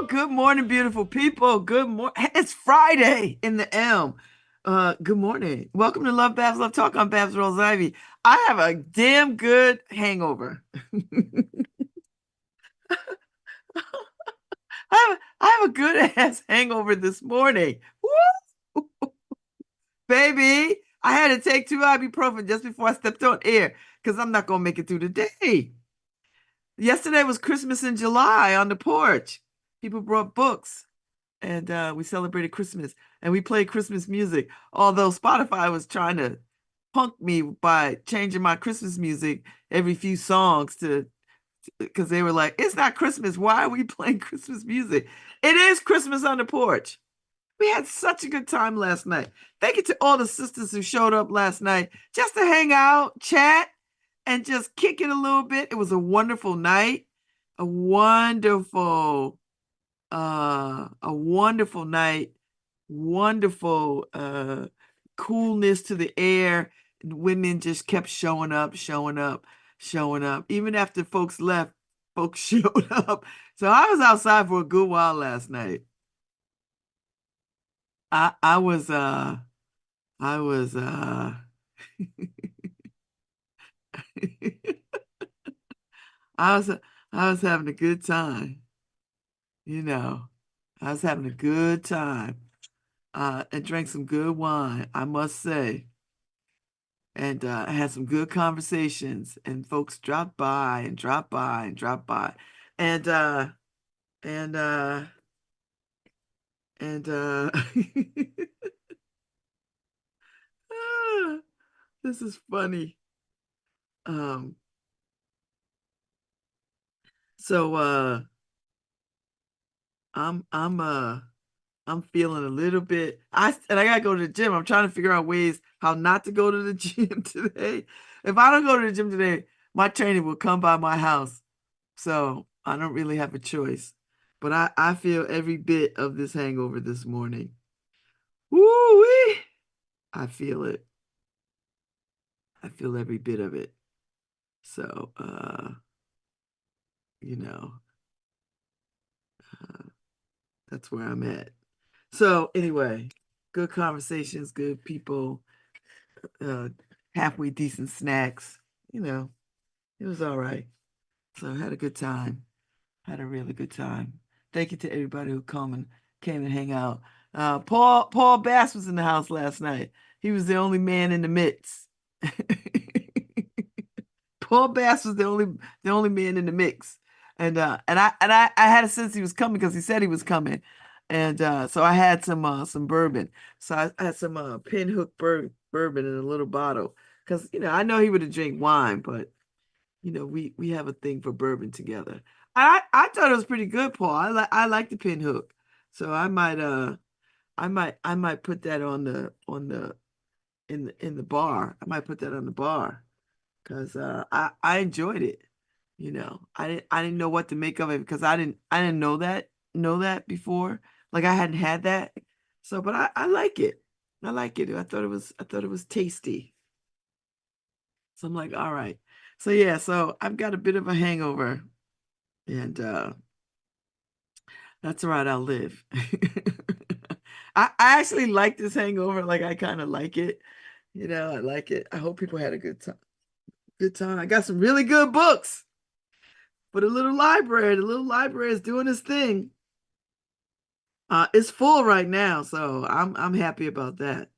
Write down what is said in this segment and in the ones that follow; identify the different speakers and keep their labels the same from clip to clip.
Speaker 1: Good morning, beautiful people. Good morning. It's Friday in the M. Good morning. Welcome to LoveBabz, Love Talk on Babz Rawls-Ivy. I have a damn good hangover. I have a good ass hangover this morning. Woo! Baby, I had to take 2 ibuprofen just before I stepped on air because I'm not gonna make it through the day. Yesterday was Christmas in July on the porch. People brought books. And we celebrated Christmas and we played Christmas music. Although Spotify was trying to punk me by changing my Christmas music every few songs to because they were like, it's not Christmas. Why are we playing Christmas music? It is Christmas on the porch. We had such a good time last night. Thank you to all the sisters who showed up last night just to hang out, chat, and just kick it a little bit. It was a wonderful night, a wonderful night, wonderful coolness to the air. And women just kept showing up, showing up, showing up. Even after folks left, folks showed up. So I was outside for a good while last night. I was I was I was I was having a good time, you know. I was having a good time. And drank some good wine, I must say. And had some good conversations. And folks dropped by and dropped by and dropped by. And and uh and ah, this is funny. Um so I'm I'm uh I'm feeling a little bit I gotta go to the gym. I'm trying to figure out ways how not to go to the gym today. If I don't go to the gym today, my trainer will come by my house. So I don't really have a choice. But I feel every bit of this hangover this morning. Woo-wee! I feel it. I feel every bit of it. So you know, uh, that's where I'm at. So anyway, good conversations, good people, uh halfway decent snacks. You know, it was all right. So I had a good time. Had a really good time. Thank you to everybody who came and hang out. Paul Bass was in the house last night. He was the only man in the mix. Paul Bass was the only man in the mix. And I had a sense he was coming because he said he was coming. And so I had some bourbon. So I had some pinhook bourbon in a little bottle. Because I know he would have drank wine, but we have a thing for bourbon together. I thought it was pretty good, Paul. I like the pinhook. So I might put that in the bar. I might put that on the bar because I enjoyed it. I didn't know what to make of it because I didn't know that before. Like I hadn't had that. So but I like it. I like it. I thought it was tasty. So I'm like, all right. So yeah, so I've got a bit of a hangover and that's all right, I'll live. I actually like this hangover. Like I kind of like it. I like it. I hope people had a good time. Good time. I got some really good books for the little library. The little library is doing its thing. It's full right now, so I'm happy about that.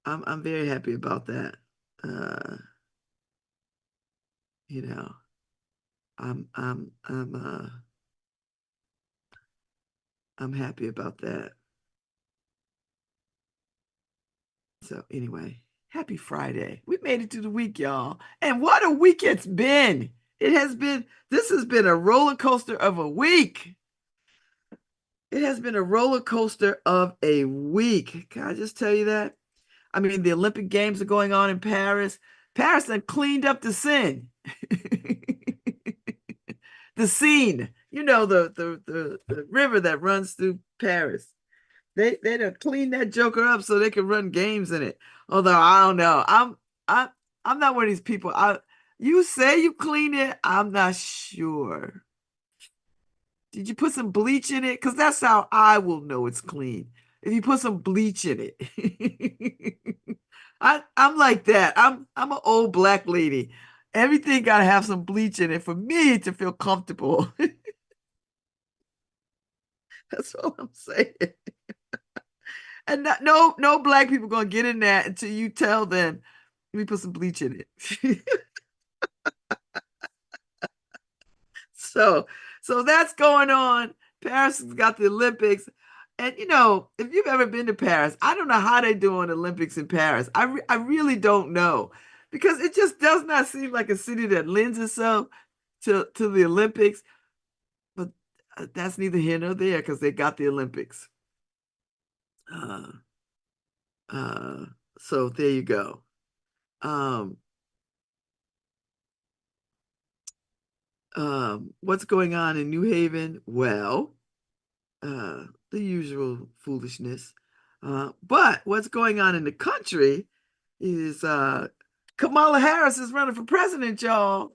Speaker 1: I'm very happy about that. Uh, you know, I'm happy about that. So anyway, happy Friday. We made it to the week, y'all. And what a week it's been. This has been a roller coaster of a week. It has been a roller coaster of a week. Can I just tell you that? I mean, the Olympic Games are going on in Paris. Paris done cleaned up the sin. The Seine, the river that runs through Paris. They done cleaned that joker up so they can run games in it. Although I don't know. I'm not one of these people. You say you clean it, I'm not sure. Did you put some bleach in it? Because that's how I will know it's clean. If you put some bleach in it. I'm like that. I'm an old black lady. Everything gotta have some bleach in it for me to feel comfortable. That's all I'm saying. And no black people gonna get in that until you tell them, let me put some bleach in it. So so that's going on. Paris has got the Olympics. And if you've ever been to Paris, I don't know how they do on Olympics in Paris. I really don't know because it just does not seem like a city that lends itself to the Olympics. But that's neither here nor there because they got the Olympics. Uh, uh, so there you go. Um, what's going on in New Haven? Well, the usual foolishness. But what's going on in the country is Kamala Harris is running for president, y'all.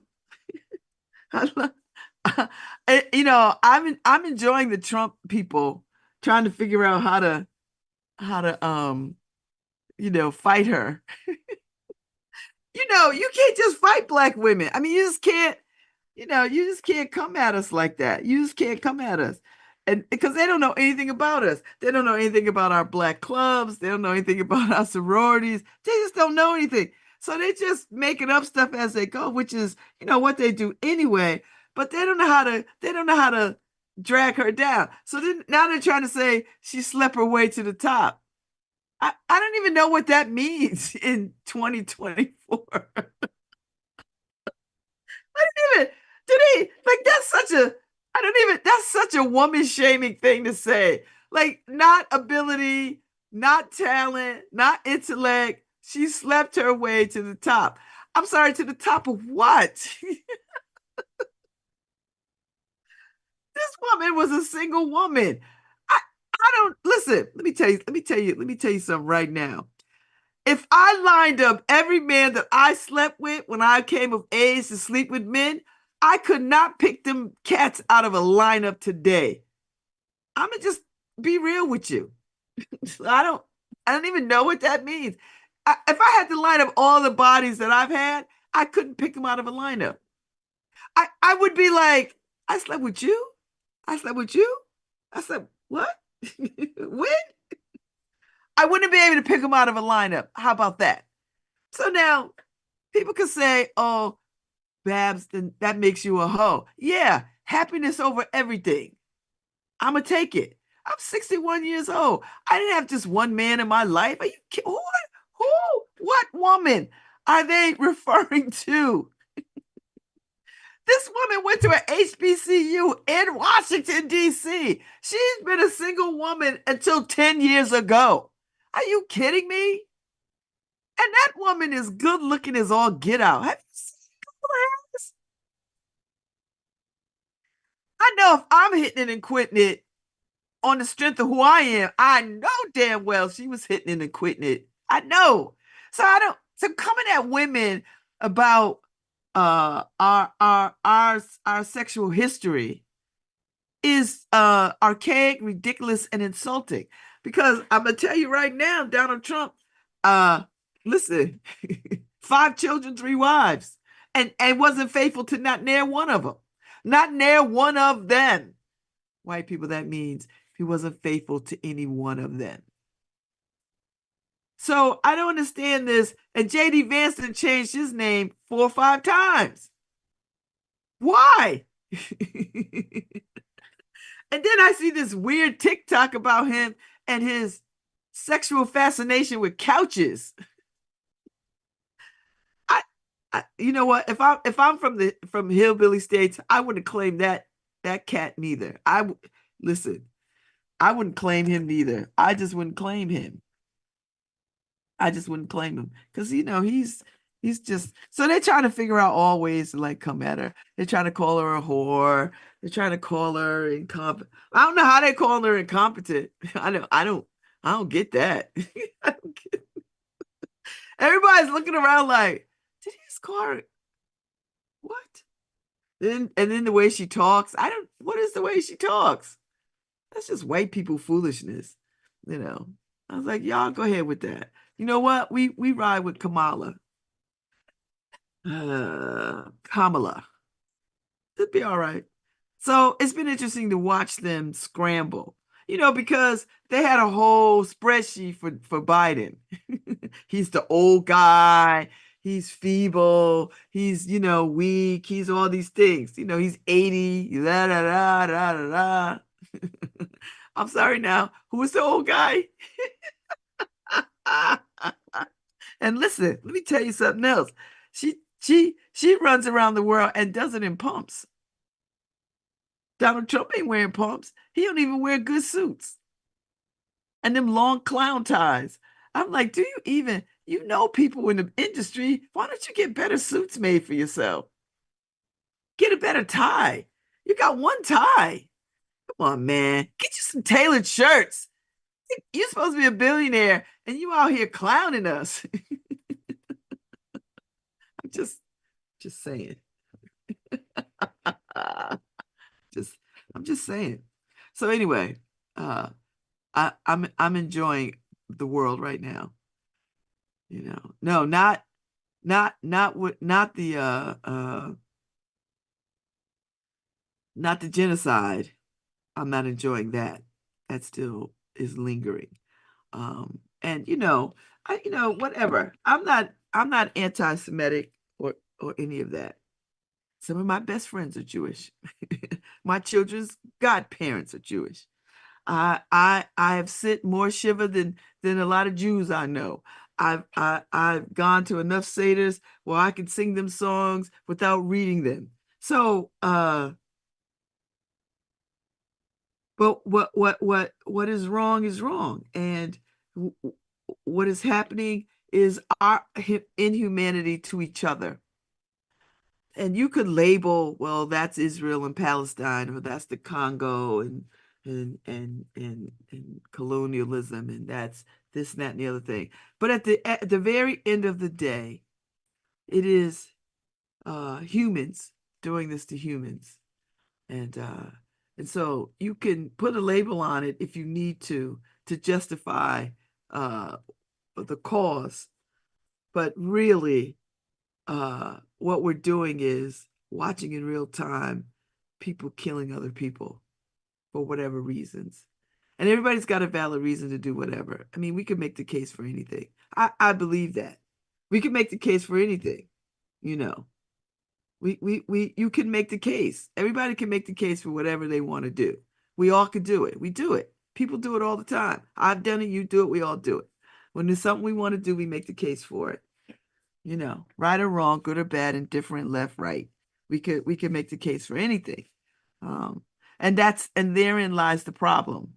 Speaker 1: I'm enjoying the Trump people trying to figure out how to fight her. You can't just fight black women. I mean, you just can't come at us like that. You just can't come at us. And because they don't know anything about us. They don't know anything about our black clubs. They don't know anything about our sororities. They just don't know anything. So they just making up stuff as they go, which is, what they do anyway. But they don't know how to drag her down. So then now they're trying to say she slept her way to the top. I don't even know what that means in 2024. I don't even do they like that's such a I don't even that's such a woman shaming thing to say. Like not ability, not talent, not intellect. She slept her way to the top. I'm sorry, to the top of what? This woman was a single woman. I I don't listen. Let me tell you something right now. If I lined up every man that I slept with when I came of age to sleep with men, I could not pick them cats out of a lineup today. I'm gonna just be real with you. I don't even know what that means. If I had to line up all the bodies that I've had, I couldn't pick them out of a lineup. I would be like, I slept with you. I slept with you. I slept what? When? I wouldn't be able to pick them out of a lineup. How about that? So now people can say, oh, Babz, then that makes you a hoe. Yeah, happiness over everything. I'm going to take it. I'm 61 years old. I didn't have just one man in my life. Are you kidding? Who? What woman are they referring to? This woman went to an HBCU in Washington, D.C. She's been a single woman until 10 years ago. Are you kidding me? And that woman is good looking as all get out. Have you seen her? I know if I'm hitting it and quitting it on the strength of who I am, I know damn well she was hitting it and quitting it. I know. So I don't. So coming at women about our sexual history is archaic, ridiculous, and insulting. Because I'm gonna tell you right now, Donald Trump, uh, listen, 5 children, 3 wives, and wasn't faithful to not near one of them, not near one of them. White people, that means he wasn't faithful to any one of them. So I don't understand this. And JD Vance changed his name 4 or 5 times. Why? And then I see this weird TikTok about him and his sexual fascination with couches. I, you know what? If I'm from hillbilly states, I wouldn't claim that cat neither. Listen. I wouldn't claim him neither. I just wouldn't claim him. I just wouldn't claim him because he's just so they're trying to figure out all ways to like come at her. They're trying to call her a whore. They're trying to call her incompetent. I don't know how they call her incompetent. I don't get that. I don't get, everybody's looking around like, did he just call her what? And then the way she talks, what is the way she talks? That's just white people foolishness, you know. I was like, y'all go ahead with that. You know what? We ride with Kamala. Kamala. It'd be all right. So it's been interesting to watch them scramble, because they had a whole spreadsheet for Biden. He's the old guy. He's feeble. He's, weak. He's all these things. He's 80. Da, da, da, da, da, da. I'm sorry now. Who is the old guy? And listen, let me tell you something else. She runs around the world and does it in pumps. Donald Trump ain't wearing pumps. He don't even wear good suits. And them long clown ties. I'm like, do you even, people in the industry, why don't you get better suits made for yourself? Get a better tie. You got one tie. Come on, man. Get you some tailored shirts. You're supposed to be a billionaire and you out here clowning us. I'm just saying. just I'm just saying. So anyway, I'm enjoying the world right now. No, not the genocide. I'm not enjoying that. That still is lingering. And whatever. I'm not anti-Semitic or any of that. Some of my best friends are Jewish. My children's godparents are Jewish. I have sit more shiva than a lot of Jews I know. I've gone to enough seders where I can sing them songs without reading them. So but what is wrong, and what is happening is our inhumanity to each other. And you could label, well, that's Israel and Palestine, or that's the Congo and colonialism, and that's this and that and the other thing. But at the very end of the day, it is humans doing this to humans. And so you can put a label on it if you need to justify uh, the cause. But really, what we're doing is watching in real time people killing other people for whatever reasons. And everybody's got a valid reason to do whatever. I mean, we can make the case for anything. I believe that. We can make the case for anything, you know. You can make the case. Everybody can make the case for whatever they want to do. We all could do it. We do it. People do it all the time. I've done it, you do it, we all do it. When there's something we want to do, we make the case for it. Right or wrong, good or bad, indifferent, left, right. We could make the case for anything. Um, and therein lies the problem,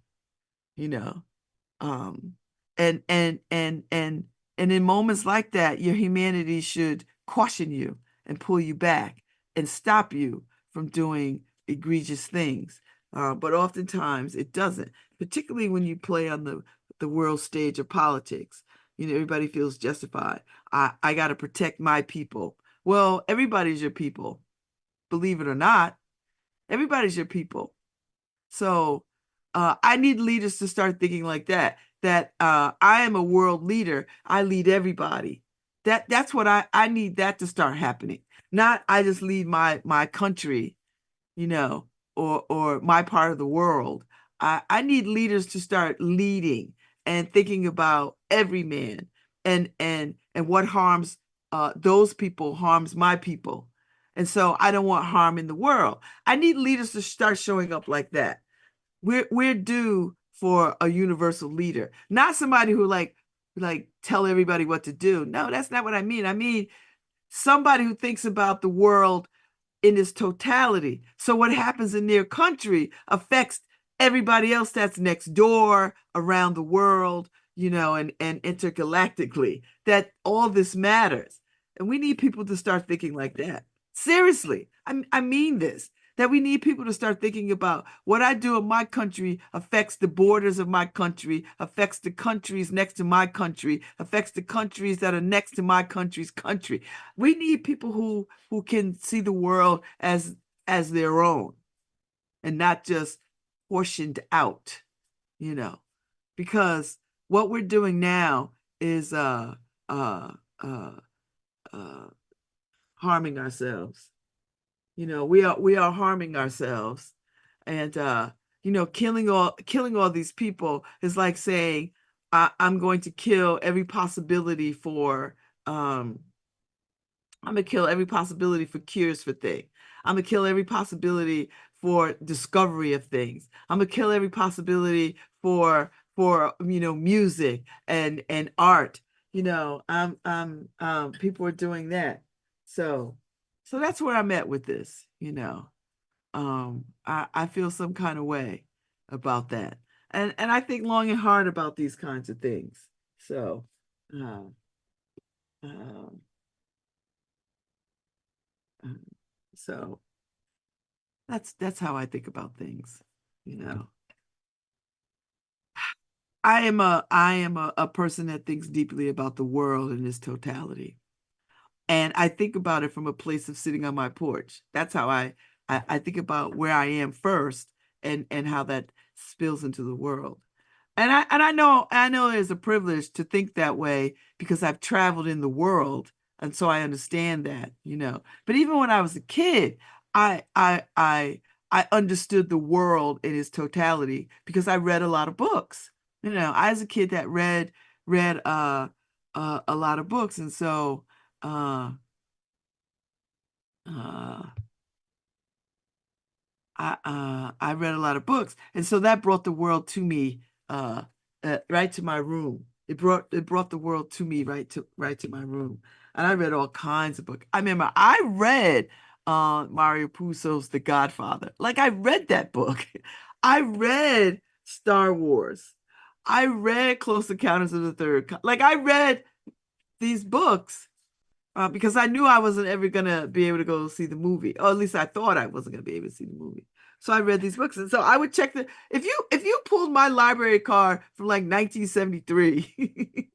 Speaker 1: you know. Um, and in moments like that, your humanity should caution you and pull you back and stop you from doing egregious things. But oftentimes it doesn't, particularly when you play on the world stage of politics. Everybody feels justified. I got to protect my people. Well, everybody's your people. Believe it or not, everybody's your people. So I need leaders to start thinking like that I am a world leader. I lead everybody. That's what I need that to start happening. Not I just lead my country, you know, or my part of the world. I need leaders to start leading and thinking about every man and what harms those people harms my people. And so I don't want harm in the world. I need leaders to start showing up like that. We're due for a universal leader, not somebody who like tell everybody what to do. No, that's not what I mean. I mean somebody who thinks about the world in its totality. So what happens in their country affects everybody else that's next door, around the world, and intergalactically, that all this matters. And we need people to start thinking like that. Seriously, I mean this. That we need people to start thinking about what I do in my country affects the borders of my country, affects the countries next to my country, affects the countries that are next to my country's country. We need people who can see the world as as their own and not just portioned out, you know, because what we're doing now is uh uh uh harming ourselves. We are harming ourselves. And killing all these people is like saying I'm going to kill every possibility for um I'm gonna kill every possibility for cures for things. I'm gonna kill every possibility for discovery of things. I'm gonna kill every possibility for music and art. People are doing that. So so that's where I'm at with this. I feel some kind of way about that. And I think long and hard about these kinds of things. So uh, uh, uh, so that's how I think about things, you know. I am a person that thinks deeply about the world in its totality. And I think about it from a place of sitting on my porch. That's how I think about where I am first and how that spills into the world. And I know it's a privilege to think that way because I've traveled in the world, and so I understand that. But even when I was a kid, I understood the world in its totality because I read a lot of books. I was a kid that read a lot of books, and so uh uh I read a lot of books, and so that brought the world to me, right to my room. It brought the world to me right to my room, and I read all kinds of books. I remember I read Mario Puzo's The Godfather. Like I read that book. I read Star Wars. I read Close Encounters of the Like I read these books because I knew I wasn't ever gonna be able to go see the movie, or at least I thought I wasn't gonna be able to see the movie. So I read these books, and so I would check the if you pulled my library card from like 1973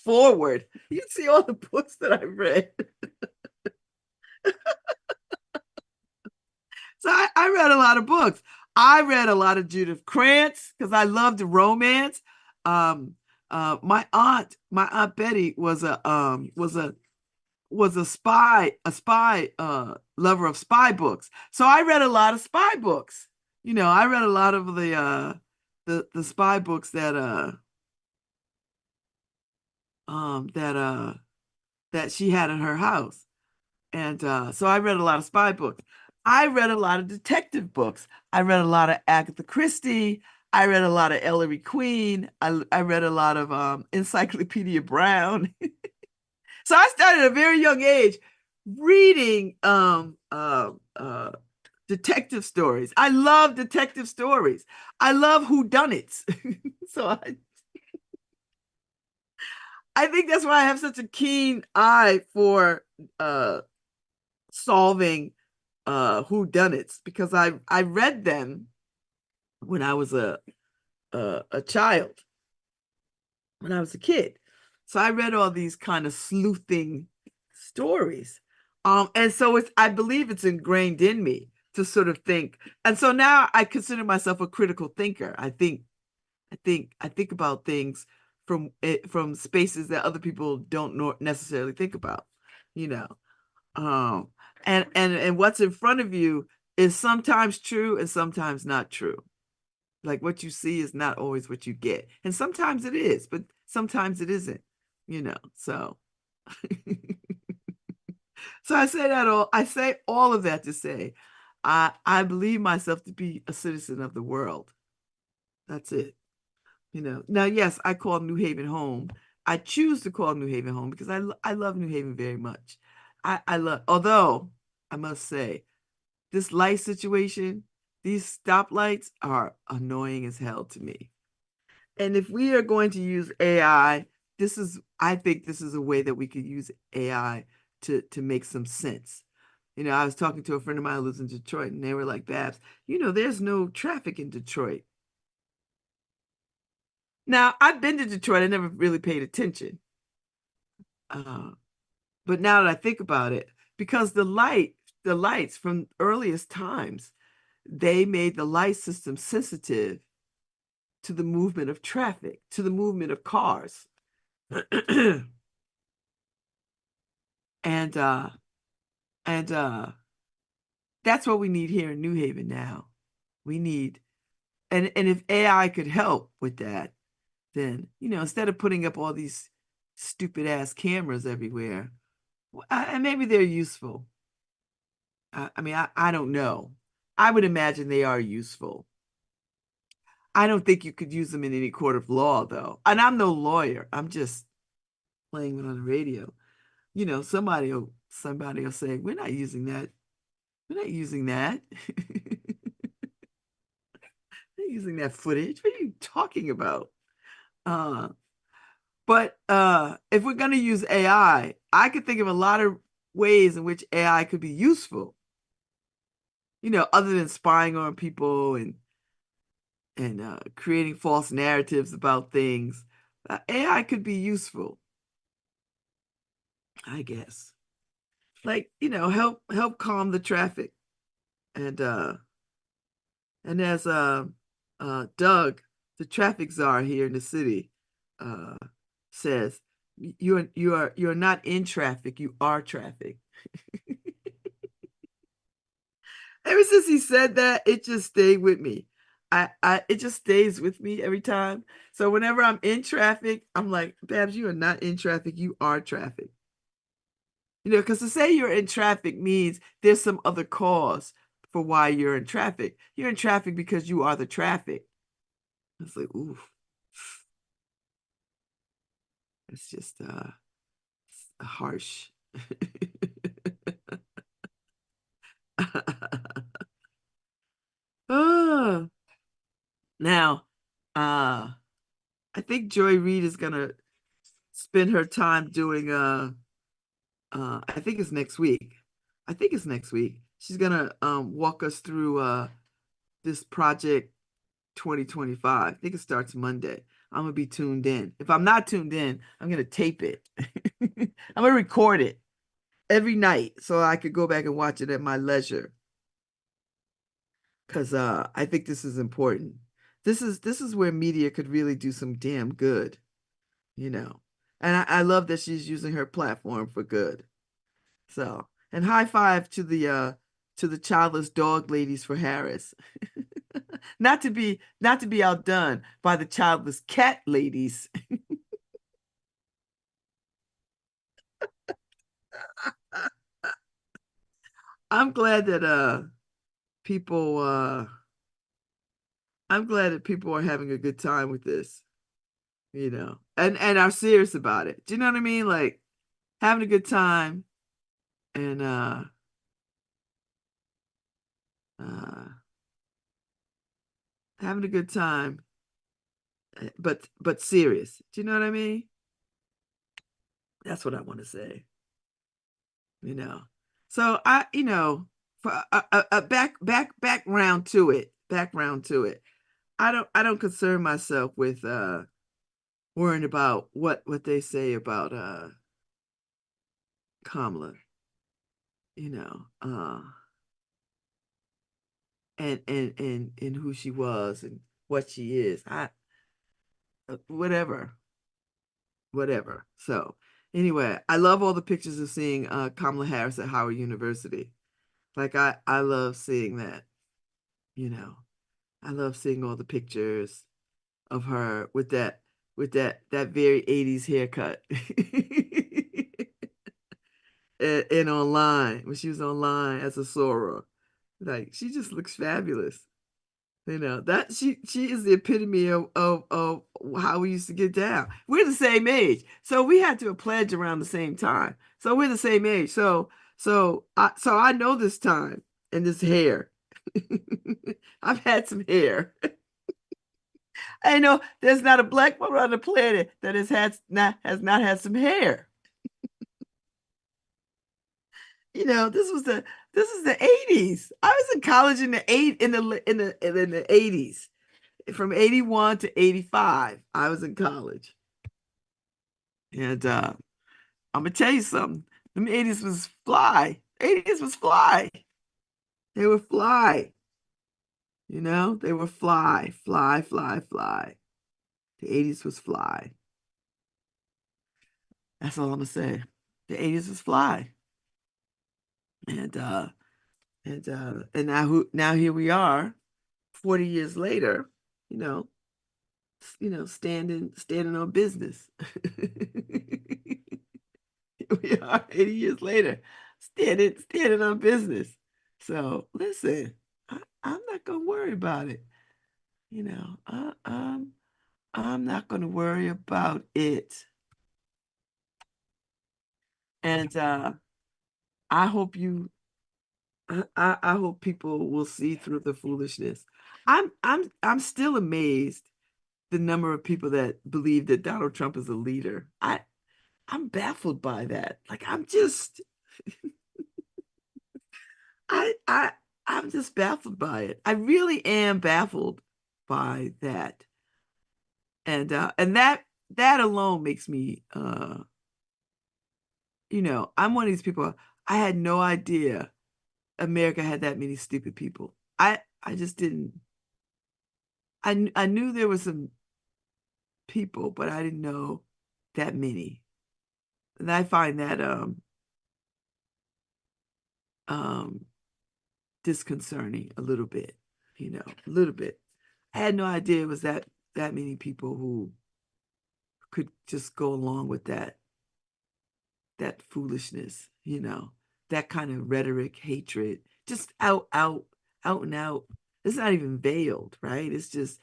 Speaker 1: forward, you'd see all the books that I read. So I read a lot of books. I read a lot of Judith Krantz because I loved romance. Um, my aunt Betty was a spy lover of spy books. So I read a lot of spy books. I read a lot of the spy books that she had in her house. And so I read a lot of spy books. I read a lot of detective books. I read a lot of Agatha Christie. I read a lot of Ellery Queen. I read a lot of Encyclopedia Brown. So I started at a very young age reading detective stories. I love detective stories. I love whodunits. So I think that's why I have such a keen eye for solving whodunits, because I read them when I was a child, when I was a kid. So I read all these kind of sleuthing stories. And so I believe it's ingrained in me to sort of think. And so now I consider myself a critical thinker. I think about things from spaces that other people don't necessarily think about, you know. Um, and what's in front of you is sometimes true and sometimes not true. Like what you see is not always what you get. And sometimes it is, but sometimes it isn't. So so I say all of that to say I believe myself to be a citizen of the world. That's it. Now, yes, I call New Haven home. I choose to call New Haven home because I love New Haven very much. Although I must say, this light situation, these stoplights are annoying as hell to me. And if we are going to use AI, I think this is a way that we could use AI to make some sense. I was talking to a friend of mine who lives in Detroit, and they were like, Babz, there's no traffic in Detroit. Now, I've been to Detroit, I never really paid attention. Uh, but now that I think about it, because the light the lights from earliest times. They made the light system sensitive to the movement of traffic, to the movement of cars. and and that's what we need here in New Haven now. We need and if AI could help with that, then instead of putting up all these stupid ass cameras everywhere, and maybe they're useful. I mean, I don't know. I would imagine they are useful. I don't think you could use them in any court of law, though. And I'm no lawyer. I'm just playing it on the radio. Somebody will say, "We're not using that. We're not using that. We're not using that footage. What are you talking about?" Uh, but if we're going to use I could think of a lot of ways in which AI could be useful. Other than spying on people and creating false narratives about things. AI could be useful, I guess. Like, help calm the traffic. And as Doug, the traffic czar here in the city, uh says, you're not in traffic, you are traffic. Ever since he said that, it just stayed with me. It just stays with me every time. So whenever I'm in traffic, I'm like, Babz, you are not in traffic, you are traffic. Because to say you're in traffic means there's some other cause for why you're in traffic. You're in traffic because you are the traffic. It's like, ooh, it's just harsh. Ah, now, I think Joy Reid is gonna spend her time doing I think it's next week. I think it's next week. She's gonna walk us through this project 2025. I think it starts Monday. I'm gonna be tuned in. If I'm not tuned in, I'm gonna tape it. I'm gonna record it every night so I could go back and watch it at my leisure. Because I think this is important. This is where media could really do some damn good, you know. And I love that she's using her platform for good. So, and high five to the childless dog ladies for Harris. Not to be outdone by the childless cat ladies. I'm glad that people I'm glad that people are having a good time with this, and are serious about it. Do you know what I mean? Like having a good time and uh having a good time, but serious. Do you know what I mean? That's what I want to say, you know. So for background to it, background to it. I don't concern myself with worrying about what they say about Kamala, you know, and who she was and what she is. Whatever, whatever. So anyway, I love all the pictures of seeing Kamala Harris at Howard University. Like I love seeing that, you know. I love seeing all the pictures of her with that very 80s haircut. And online, when she was online as a Sora. Like she just looks fabulous. That she is the epitome of how we used to get down. We're the same age. So we had to pledge around the same time. So we're the same age. So I know this time and this hair. I've had some hair. I know there's not a black woman on the planet that has not had some hair. This is the 80s. I was in college in the 80s. From 81 to 85, I was in college. And I'm gonna tell you something. Them 80s was fly. 80s was fly. They were fly. They were fly, fly, fly, fly. The 80s was fly. That's all I'm gonna say. The 80s was fly. And now here we are, 40 years later, you know, standing on business. We are 80 years later, standing on business. So listen, I'm not gonna worry about it. You know, I'm not gonna worry about it. And I hope you I hope people will see through the foolishness. I'm still amazed the number of people that believe that Donald Trump is a leader. I'm baffled by that. Like I I I'm just baffled by it. I really am baffled by that. And that alone makes me I'm one of these people. I had no idea America had that many stupid people. I just didn't. I knew there were some people, but I didn't know that many. And I find that um disconcerting a little bit, a little bit. I had no idea it was that many people who could just go along with that foolishness, that kind of rhetoric, hatred, just out and out. It's not even veiled, right? It's just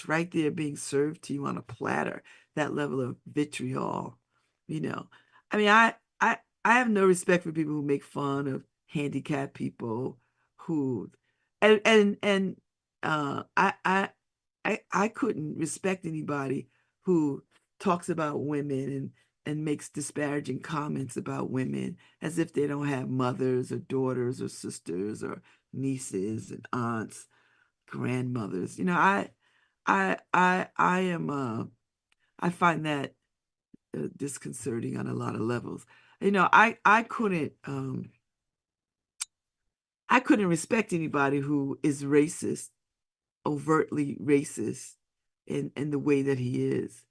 Speaker 1: right there being served to you on a platter, that level of vitriol, you know. I mean, I have no respect for people who make fun of handicapped people who and I couldn't respect anybody who talks about women and makes disparaging comments about women as if they don't have mothers or daughters or sisters or nieces and aunts, grandmothers. I am I find that disconcerting on a lot of levels. I couldn't respect anybody who is racist, overtly racist in the way that he is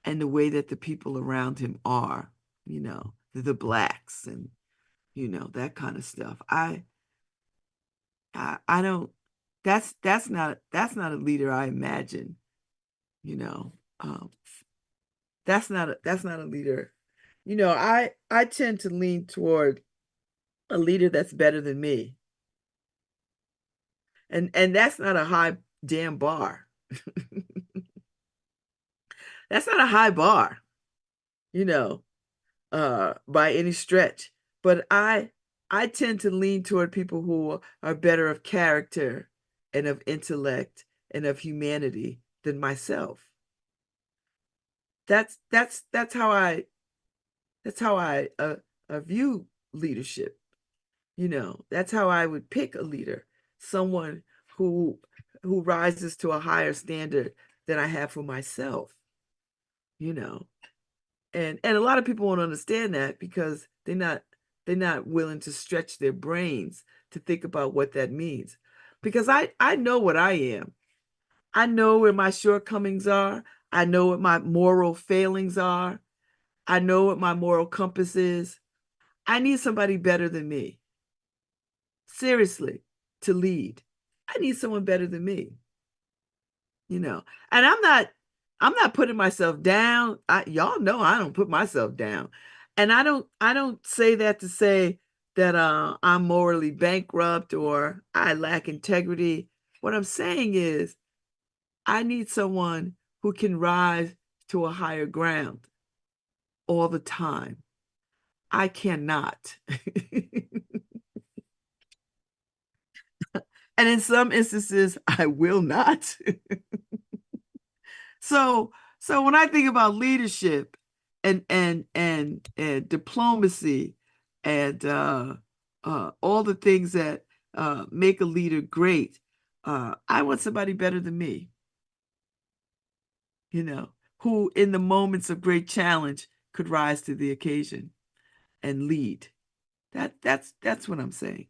Speaker 1: and the way that the people around him are, the blacks and that kind of stuff. I don't that's not a leader I imagine, you know. That's not a leader. I tend to lean toward a leader that's better than me. And that's not a high damn bar. That's not a high bar, you know. By any stretch. But I tend to lean toward people who are better of character and of intellect and of humanity than myself. That's how I view leadership. That's how I would pick a leader, someone who who rises to a higher standard than I have for myself, you know. And a lot of people won't understand that because they're not willing to stretch their brains to think about what that means. Because I know what I am. I know where my shortcomings are. I know what my moral failings are. I know what my moral compass is. I need somebody better than me. Seriously, to lead. I need someone better than me. And I'm not putting myself down. Y'all know I don't put myself down. And I don't say that to say that I'm morally bankrupt or I lack integrity. What I'm saying is I need someone who can rise to a higher ground all the time. I cannot. And in some instances I will not. So when I think about leadership and diplomacy and all the things that make a leader great, I want somebody better than me, who in the moments of great challenge could rise to the occasion and lead. That's what I'm saying.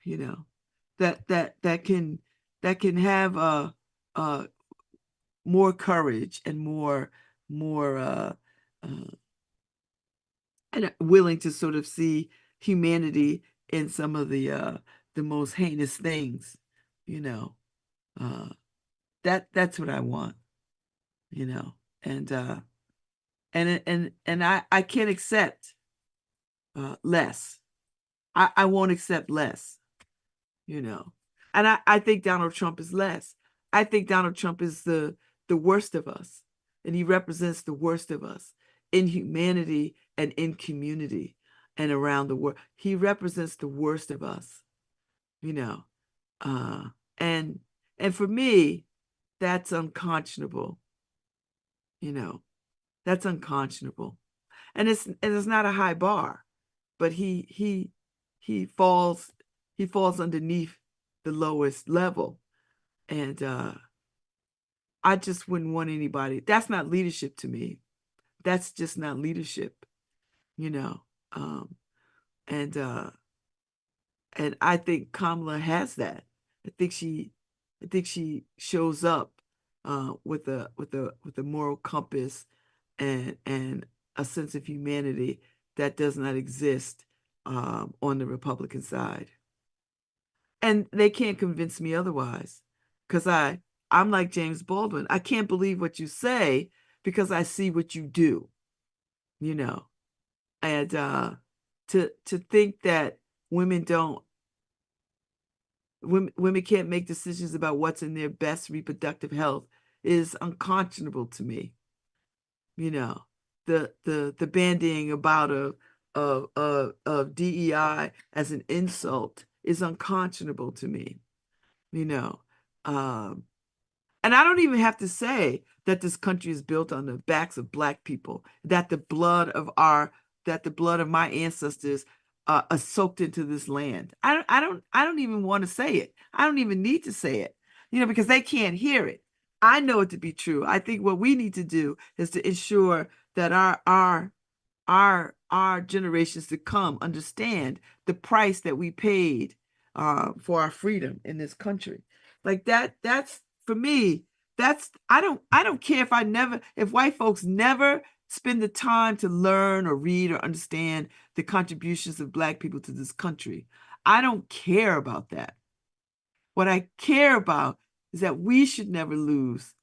Speaker 1: You know, that can have uh more courage and more uh and willing to sort of see humanity in some of the most heinous things, you know. Uh that's what I want, you know. And I can't accept less. I won't accept less, you know. And I think Donald Trump is less. I think Donald Trump is the worst of us, and he represents the worst of us in humanity and in community and around the world. He represents the worst of us, you know. Uh, and and for me, that's unconscionable, you know. That's unconscionable. And it's not a high bar, but he falls he falls underneath the lowest level. And I just wouldn't want anybody. That's not leadership to me. That's just not leadership, you know. Um, and uh, and I think Kamala has that. I think she, I think she shows up with a moral compass and a sense of humanity that does not exist on the Republican side. And they can't convince me otherwise, because I'm like James Baldwin. I can't believe what you say because I see what you do, you know. And to think that women don't women can't make decisions about what's in their best reproductive health is unconscionable to me, you know. The bandying about of DEI as an insult is unconscionable to me, you know. Um, And I don't even have to say that this country is built on the backs of Black people, that the blood of my ancestors are soaked into this land. I don't even want to say it. I don't even need to say it, you know, because they can't hear it. I know it to be true. I think what we need to do is to ensure that our generations to come understand the price that we paid for our freedom in this country. Like that's for me, that's I don't care if white folks never spend the time to learn or read or understand the contributions of Black people to this country. I don't care about that. What I care about is that we should never lose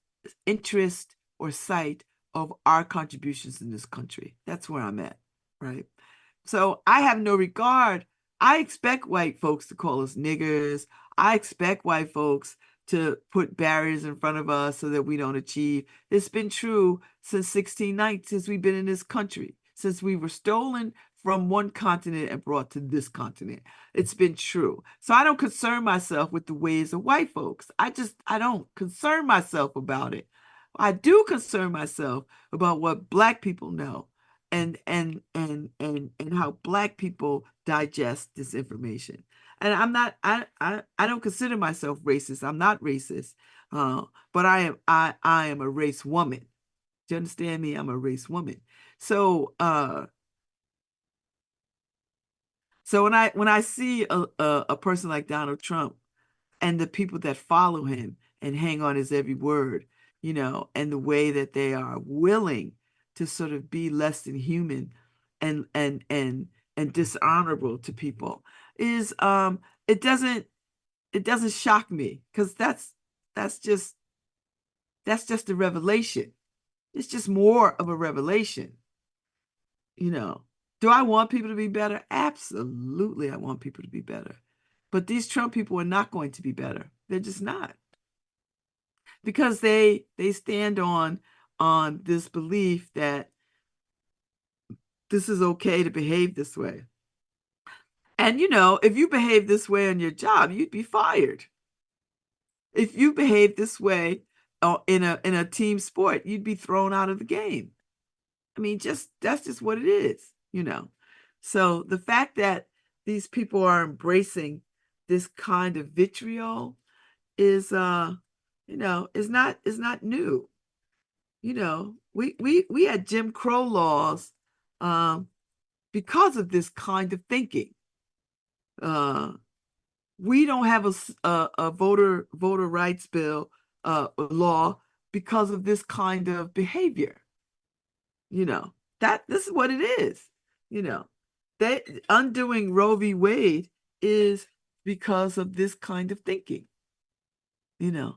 Speaker 1: interest or sight of our contributions in this country. That's where I'm at, right? So I have no regard. I expect white folks to call us niggers. I expect white folks to put barriers in front of us so that we don't achieve. It's been true since 1690, since we've been in this country, since we were stolen from one continent and brought to this continent. It's been true. So I don't concern myself with the ways of white folks. I don't concern myself about it. I do concern myself about what Black people know and how Black people digest this information. And I don't consider myself racist. I'm not racist. Uh, but I am a race woman. Do you understand me? I'm a race woman. So so when I see a person like Donald Trump and the people that follow him and hang on his every word, you know, and the way that they are willing to sort of be less than human and dishonorable to people is it doesn't shock me, because that's just that's just a revelation. It's just more of a revelation, you know. Do I want people to be better? Absolutely, I want people to be better. But these Trump people are not going to be better. They're just not, because they stand on this belief that this is okay to behave this way. And you know, if you behave this way on your job, you'd be fired. If you behave this way in a team sport, you'd be thrown out of the game. I mean, just that's just what it is, you know. So the fact that these people are embracing this kind of vitriol is is not new. You know, we had Jim Crow laws um because of this kind of thinking. Uh, we don't have a voter rights bill law because of this kind of behavior. That this is what it is. You know, they undoing Roe v. Wade is because of this kind of thinking. You know,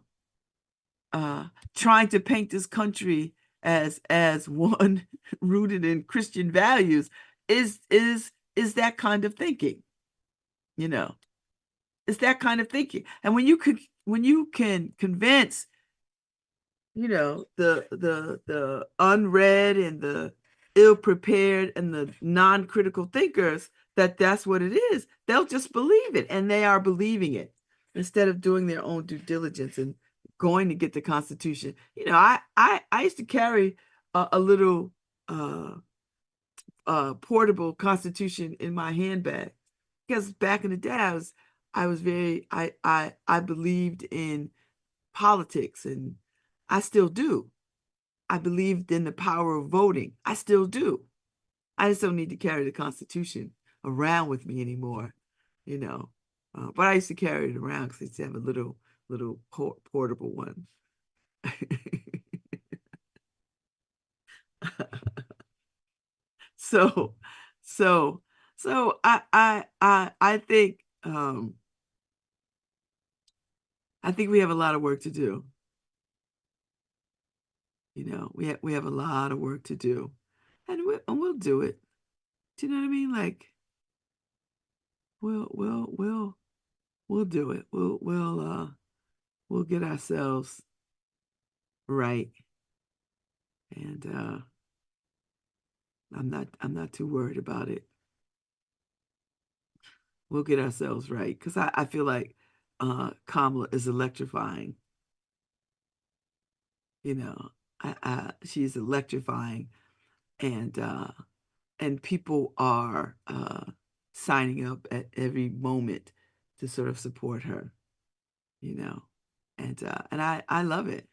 Speaker 1: uh, trying to paint this country as one rooted in Christian values is that kind of thinking. You know, it's that kind of thinking. And when you can convince the unread and the ill-prepared and the non-critical thinkers that that's what it is, they'll just believe it, and they are believing it instead of doing their own due diligence and going to get the Constitution. I used to carry a little uh portable Constitution in my handbag because back in the day I was very I believed in politics, and I still do. I believed in the power of voting. I still do. I just don't need to carry the Constitution around with me anymore, you know. But I used to carry it around because I used to have a little portable one. So, so, I think we have a lot of work to do. We have a lot of work to do, and we'll do it. Do you know what I mean? Like we'll do it. We'll get ourselves right, and I'm not too worried about it. We'll get ourselves right because I feel like Kamala is electrifying. You know, she's electrifying, and people are signing up at every moment to sort of support her. You know, and I love it.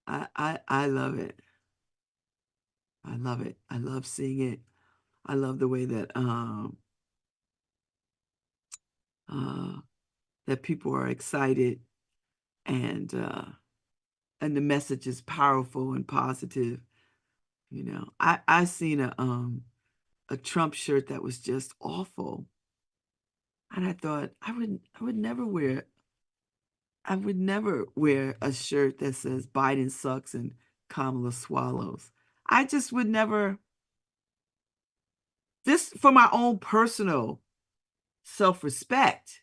Speaker 1: I love it. I love it. I love seeing it. I love the way uh, that people are excited, and the message is powerful and positive. I seen a Trump shirt that was just awful, and I thought I would never wear a shirt that says Biden sucks and Kamala swallows. I just would never, just for my own personal self-respect,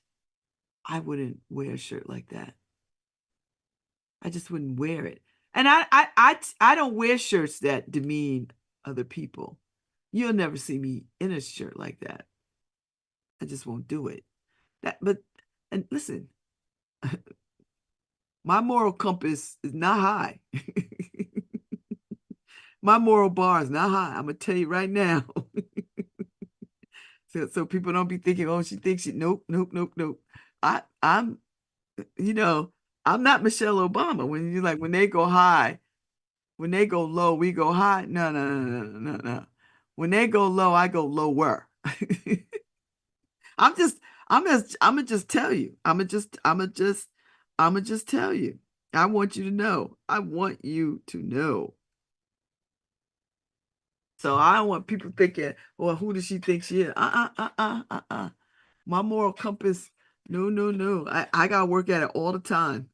Speaker 1: I wouldn't wear a shirt like that. I just wouldn't wear it. And I don't wear shirts that demean other people. You'll never see me in a shirt like that. I just won't do it. And listen, my moral compass is not high. My moral bar is not high. I'm gonna tell you right now. So people don't be thinking, oh, she thinks she nope, nope, nope, nope. I'm you know, I'm not Michelle Obama. When you like when they go high, when they go low, we go high. No, no, no, no, no, no, no. When they go low, I go lower. I'm just, I'm gonna just tell you. I'm gonna just tell you. I want you to know. I want you to know. So I don't want people thinking, well, who does she think she is? My moral compass, no, no, no. I gotta work at it all the time.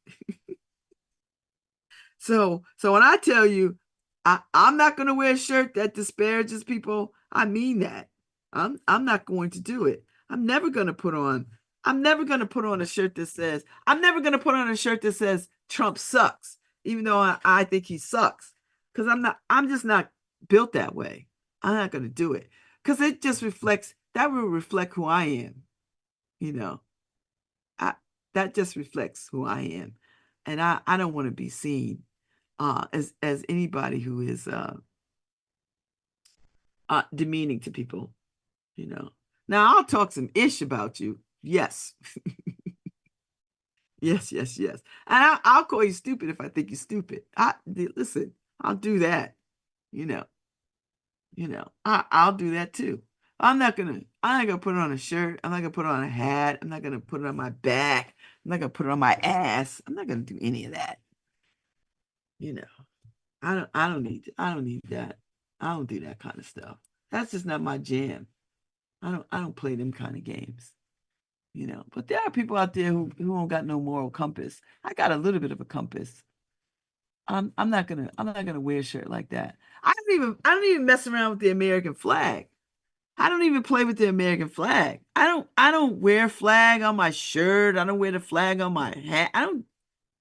Speaker 1: So when I tell you I'm not gonna wear a shirt that disparages people, I mean that. I'm not going to do it. I'm never gonna put on a shirt that says I'm never gonna put on a shirt that says Trump sucks, even though I think he sucks. Because I'm just not built that way. I'm not gonna do it. Because it just reflects that will reflect who I am, you know. I that just reflects who I am. And I don't want to be seen as anybody who is demeaning to people, you know. Now I'll talk some ish about you. Yes, yes, yes, yes. And I'll call you stupid if I think you're stupid. Listen, I'll do that. You know, I'll do that too. I'm not gonna put it on a shirt. I'm not gonna put it on a hat. I'm not gonna put it on my back. I'm not gonna put it on my ass. I'm not gonna do any of that. You know, I don't need that. I don't do that kind of stuff. That's just not my jam. I don't play them kind of games, you know. But there are people out there who don't got no moral compass. I got a little bit of a compass. I'm not gonna wear a shirt like that. I don't even mess around with the American flag. I don't even play with the American flag. I don't wear flag on my shirt. I don't wear the flag on my hat. I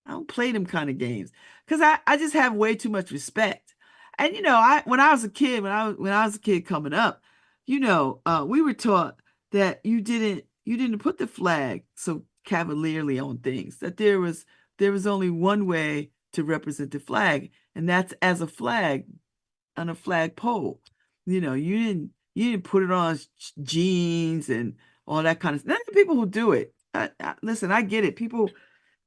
Speaker 1: don't play them kind of games because I just have way too much respect. And you know, I when I was a kid, when I was a kid coming up, you know, we were taught that you didn't put the flag so cavalierly on things. That there was only one way to represent the flag, and that's as a flag on a flagpole. You know, you didn't put it on jeans and all that kind of stuff. There are people who do it. Listen, I get it. People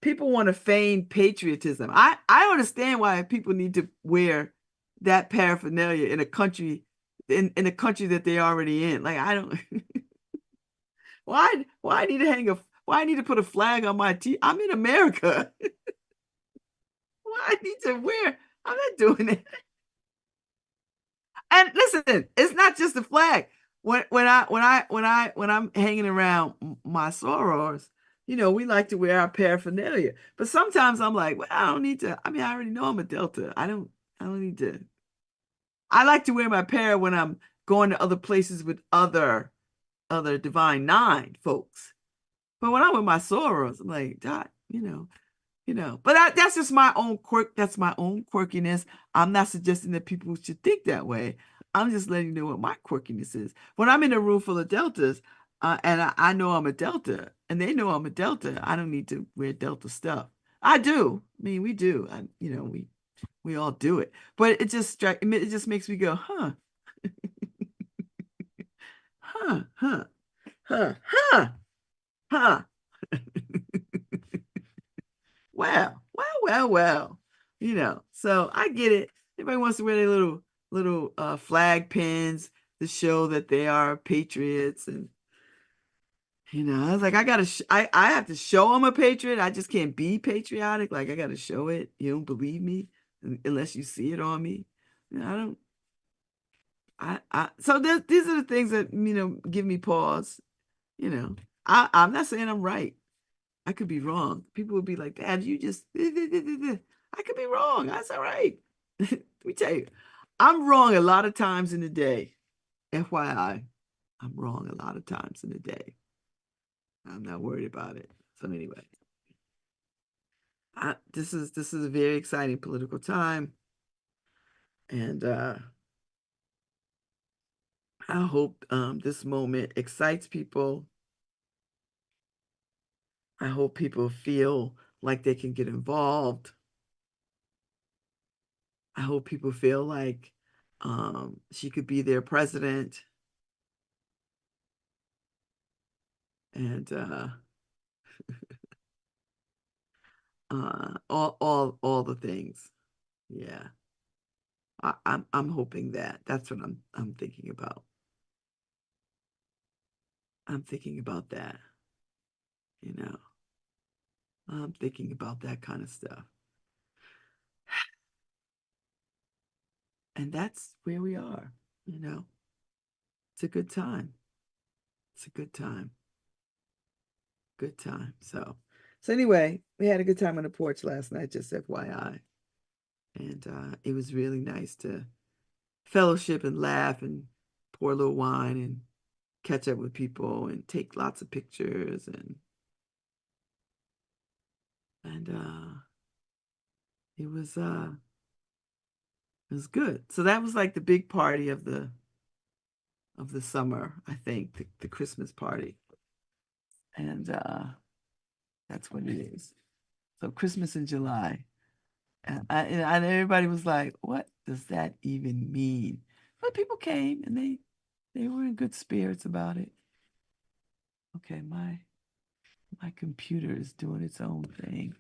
Speaker 1: want to feign patriotism. I understand why people need to wear that paraphernalia in a country in a country that they're already in. Like I don't why I need to why I need to put a flag on my t I'm in America. Why I need to wear I'm not doing it. And listen, it's not just a flag. When I'm hanging around my sorors, you know, we like to wear our paraphernalia. But sometimes I'm like, well, I don't need to. I mean, I already know I'm a Delta. I don't need to. I like to wear my para when I'm going to other places with other Divine Nine folks. But when I'm with my sorors, I'm like, Dot, you know. But that's just my own quirk. That's my own quirkiness. I'm not suggesting that people should think that way. I'm just letting you know what my quirkiness is. When I'm in a room full of deltas, and I know I'm a delta, and they know I'm a delta, I don't need to wear delta stuff. I do. I mean, we do. We all do it. But it just makes me go, huh, huh, huh, huh, huh, huh. Wow. Well. You know, so I get it. Everybody wants to wear their little flag pins to show that they are patriots. And you know, I was like, I have to show I'm a patriot. I just can't be patriotic. Like I gotta show it. You don't believe me unless you see it on me. You know, I don't I so these are the things that give me pause. You know, I'm not saying I'm right. I could be wrong. People would be like, Babz, you just, I could be wrong. That's all right. Let me tell you, I'm wrong a lot of times in the day. FYI, I'm wrong a lot of times in the day. I'm not worried about it. So anyway, this is a very exciting political time, and I hope this moment excites people. I hope people feel like they can get involved. I hope people feel like she could be their president and all the things. Yeah, I'm hoping that. That's what I'm thinking about. I'm thinking about that. You know, I'm thinking about that kind of stuff. And that's where we are. You know, it's a good time. It's a good time. Good time. So anyway, we had a good time on the porch last night, just FYI. And it was really nice to fellowship and laugh and pour a little wine and catch up with people and take lots of pictures and it was uh it was good. So that was like the big party of the summer, I think, the Christmas party. And that's what it is. So Christmas in July. And everybody was like, what does that even mean? But people came and they were in good spirits about it. Okay, my computer is doing its own thing.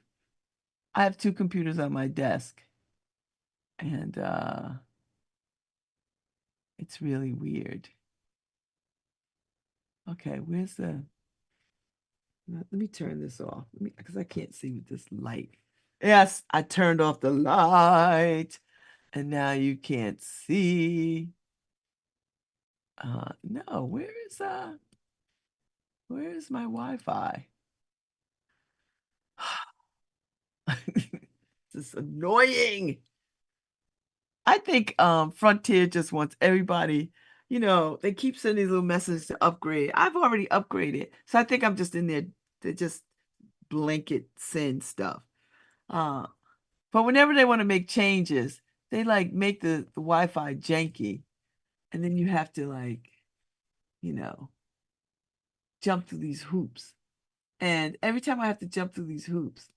Speaker 1: I have two computers on my desk, and it's really weird. Okay, where's the let me turn this off. Because I can't see with this light. Yes, I turned off the light and now you can't see. No, where's my Wi-Fi? This is annoying. I think Frontier just wants everybody, they keep sending these little messages to upgrade. I've already upgraded. So I think I'm just in there to just blanket send stuff. Uh, but whenever they want to make changes, they like make the Wi-Fi janky. And then you have to like, you know, jump through these hoops. And every time I have to jump through these hoops,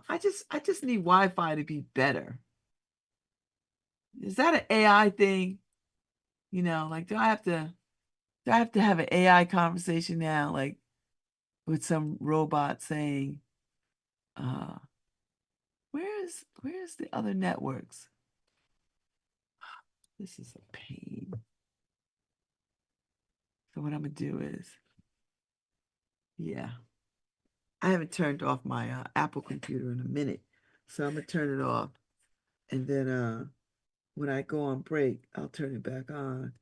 Speaker 1: I just need Wi-Fi to be better. Is that an AI thing? Like do I have to have an AI conversation now, like with some robot saying, uh, where's the other networks? This is a pain. So what I'm gonna do is, yeah, I haven't turned off my Apple computer in a minute. So I'm gonna turn it off. And then when I go on break, I'll turn it back on.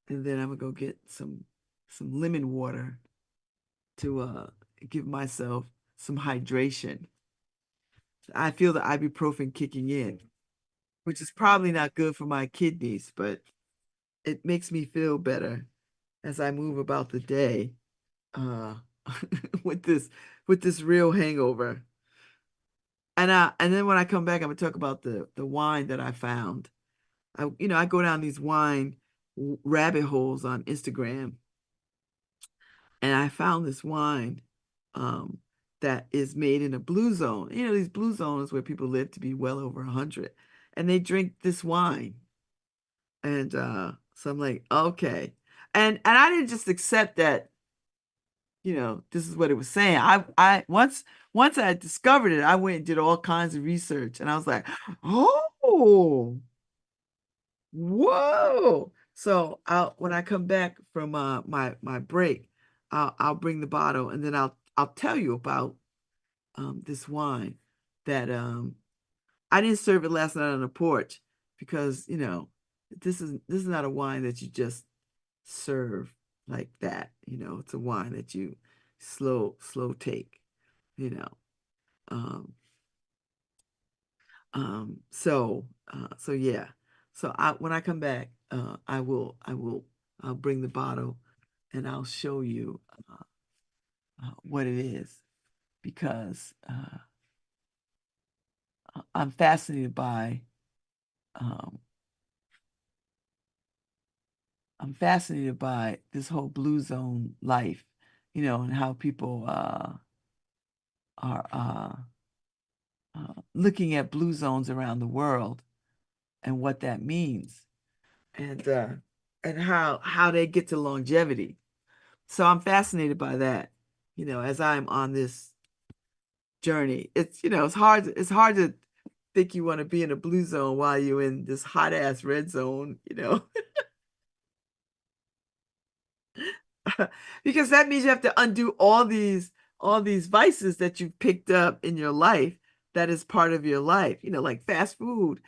Speaker 1: And then I'm gonna go get some lemon water to give myself some hydration. I feel the ibuprofen kicking in, which is probably not good for my kidneys, but it makes me feel better as I move about the day uh with this real hangover. And then when I come back, I'm gonna talk about the wine that I found. I go down these wine rabbit holes on Instagram, and I found this wine um that is made in a blue zone. These blue zones where people live to be well over 100, and they drink this wine. And so I'm like, okay. And I didn't just accept that, this is what it was saying. I once I discovered it, I went and did all kinds of research, and I was like, oh, whoa. So when I come back from my break, I'll bring the bottle, and then I'll tell you about this wine that I didn't serve it last night on the porch because, this is not a wine that you just serve like that. It's a wine that you slow take, you know. Um, so yeah. So when I come back, I'll bring the bottle and I'll show you what it is because I'm fascinated by um, this whole blue zone life, and how people are looking at blue zones around the world and what that means, and how they get to longevity. So I'm fascinated by that, as I'm on this journey. It's hard to think you want to be in a blue zone while you're in this hot ass red zone. Because that means you have to undo all these vices that you've picked up in your life that is part of your life. Like fast food.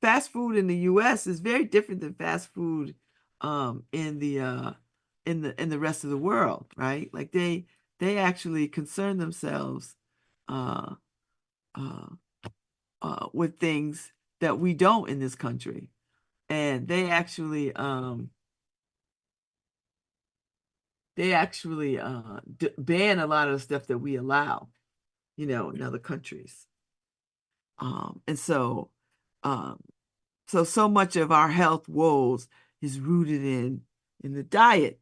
Speaker 1: Fast food in the US is very different than fast food in the rest of the world, right? Like they actually concern themselves uh uh with things that we don't in this country. And they actually ban a lot of the stuff that we allow, in other countries. And um, so much of our health woes is rooted in the diet,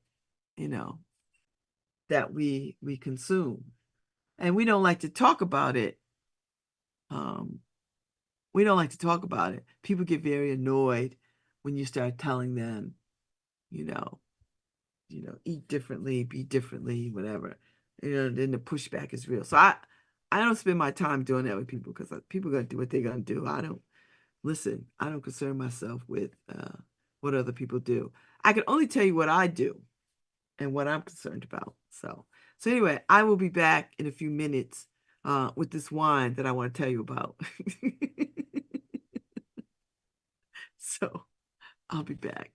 Speaker 1: you know, that we consume, and we don't like to talk about it. Um, we don't like to talk about it. People get very annoyed when you start telling them, you know, eat differently, be differently, whatever. Then the pushback is real. So I don't spend my time doing that with people because people are gonna do what they're gonna do. I don't listen. I don't concern myself with what other people do. I can only tell you what I do. and what I'm concerned about. So anyway, I will be back in a few minutes with this wine that I want to tell you about. So I'll be back.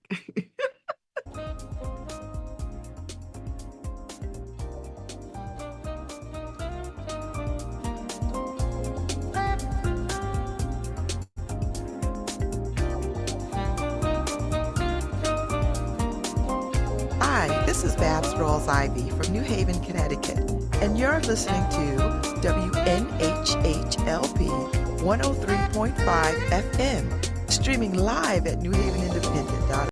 Speaker 2: Hi, this is Babz Rawls-Ivy from New Haven, Connecticut, and you're listening to WNHHLP 103.5 FM, streaming live at newhavenindependent.org.